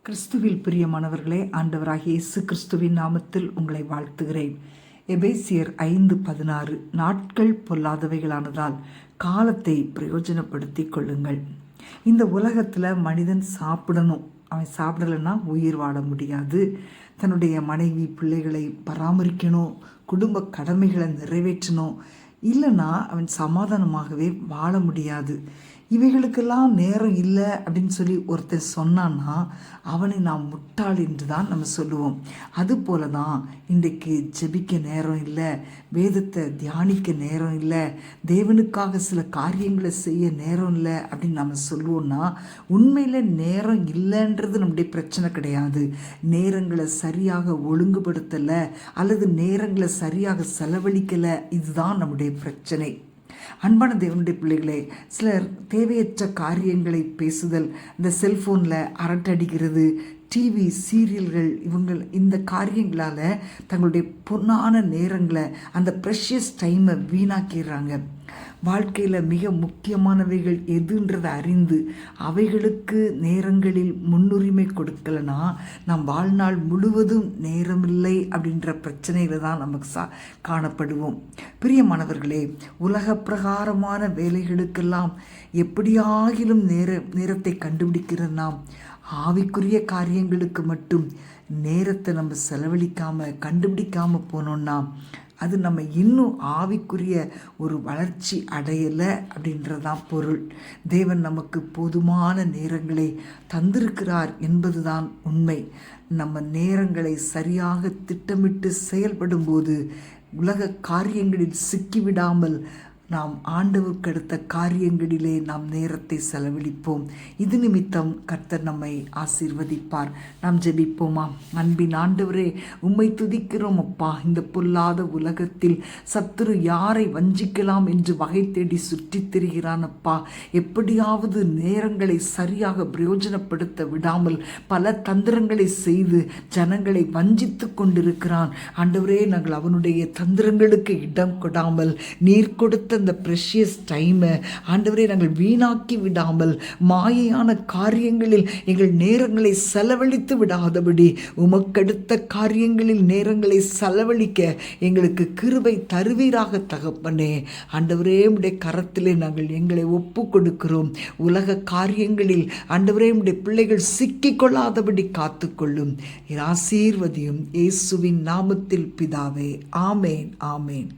கிறிஸ்துவில் பிரியமானவர்களே, ஆண்டவராகிய இயேசு கிறிஸ்துவின் நாமத்தில் உங்களை வாழ்த்துகிறேன். எபேசியர் 5:16 நாட்கள் பொல்லாதவைகளானதால் காலத்தை பிரயோஜனப்படுத்திக் கொள்ளுங்கள். இந்த உலகத்தில் மனிதன் சாப்பிடணும், அவன் சாப்பிடலைன்னா உயிர் வாழ முடியாது. தன்னுடைய மனைவி பிள்ளைகளை பராமரிக்கணும், குடும்ப கடமைகளை நிறைவேற்றணும், இல்லைன்னா அவன் சமாதானமாகவே வாழ முடியாது. இவைகளுக்கெல்லாம் நேரம் இல்லை அப்படின்னு சொல்லி ஒருத்தர் சொன்னான்னா அவனை நாம் முட்டாள் என்று தான் நம்ம சொல்லுவோம். அதுபோல தான் இன்றைக்கு ஜெபிக்க நேரம் இல்லை, வேதத்தை தியானிக்க நேரம் இல்லை, தேவனுக்காக சில காரியங்களை செய்ய நேரம் இல்லை அப்படின்னு நம்ம சொல்லுவோம்னா உண்மையில் நேரம் இல்லைன்றது நம்முடைய பிரச்சனை கிடையாது. நேரங்களை சரியாக ஒழுங்குபடுத்தலை அல்லது நேரங்களை சரியாக செலவழிக்கலை, இதுதான் நம்முடைய பிரச்சனை. அன்பான தேவனுடைய பிள்ளைகளே, சிலர் தேவையற்ற காரியங்களை பேசுதல், இந்த செல்ஃபோனில் அரட்டடிக்கிறது, டிவி சீரியல்கள், இந்த காரியங்களால் தங்களுடைய பொன்னான நேரங்களை, அந்த ப்ரெஷியஸ் டைமை வீணாக்கிடுறாங்க. வாழ்க்கையில் மிக முக்கியமானவைகள் எதுன்றதை அறிந்து அவைகளுக்கு நேரங்களில் முன்னுரிமை கொடுக்கலனா நம் வாழ்நாள் முழுவதும் நேரமில்லை அப்படின்ற பிரச்சனையில் தான் நமக்கு காணப்படுவோம். பிரியமானவர்களே, உலக பிரகாரமான வேலைகளுக்கெல்லாம் எப்படியாகிலும் நேரத்தை கண்டுபிடிக்கிற நாம் ஆவிக்குரிய காரியங்களுக்கு மட்டும் நேரத்தை நம்ம செலவழிக்காமல் கண்டுபிடிக்காமல் போனோம்னா அது நம்ம இன்னும் ஆவிக்குரிய ஒரு வளர்ச்சி அடையலை அப்படின்றதான் பொருள். தேவன் நமக்கு போதுமான நேரங்களை தந்திருக்கிறார் என்பதுதான் உண்மை. நம்ம நேரங்களை சரியாக திட்டமிட்டு செயல்படும்போது உலக காரியங்களில் சிக்கிவிடாமல் நாம் ஆண்டவருக்கு அடுத்த காரியங்களிலே நாம் நேரத்தை செலவழிப்போம். இது நிமித்தம் கர்த்தர் நம்மை ஆசீர்வதிப்பார். நாம் ஜெபிப்போமா? அன்பின் ஆண்டவரே, உம்மை துதிக்கிறோம் அப்பா. இந்த பொல்லாத உலகத்தில் சத்துரு யாரை வஞ்சிக்கலாம் என்று வகை தேடி சுற்றித் திரிகிறான் அப்பா. எப்படியாவது நேரங்களை சரியாக பிரயோஜனப்படுத்த விடாமல் பல தந்திரங்களை செய்து ஜனங்களை வஞ்சித்து கொண்டிருக்கிறான். ஆண்டவரே, நாங்கள் அவனுடைய தந்திரங்களுக்கு இடம் கொடாமல் நீர் கொடுத்த இந்த ப்ரெஷியஸ் டைமை ஆண்டவரே நாங்கள் வீணாக்கி விடாமல் மாயையான காரியங்களில் எங்கள் நேரங்களை செலவழித்து விடாதபடி உமக்கடுத்த காரியங்களில் நேரங்களை செலவழிக்க எங்களுக்கு கிருபை தருவீராக தகப்பனே. ஆண்டவரே, உம்முடைய கரத்திலே நாங்கள் எங்களை ஒப்பு கொடுக்கிறோம். உலக காரியங்களில் ஆண்டவரே உம்முடைய பிள்ளைகள் சிக்கிக்கொள்ளாதபடி காத்துக்கொள்ளும். ஆசீர்வதியும் இயேசுவின் நாமத்தில் பிதாவே. ஆமேன், ஆமேன்.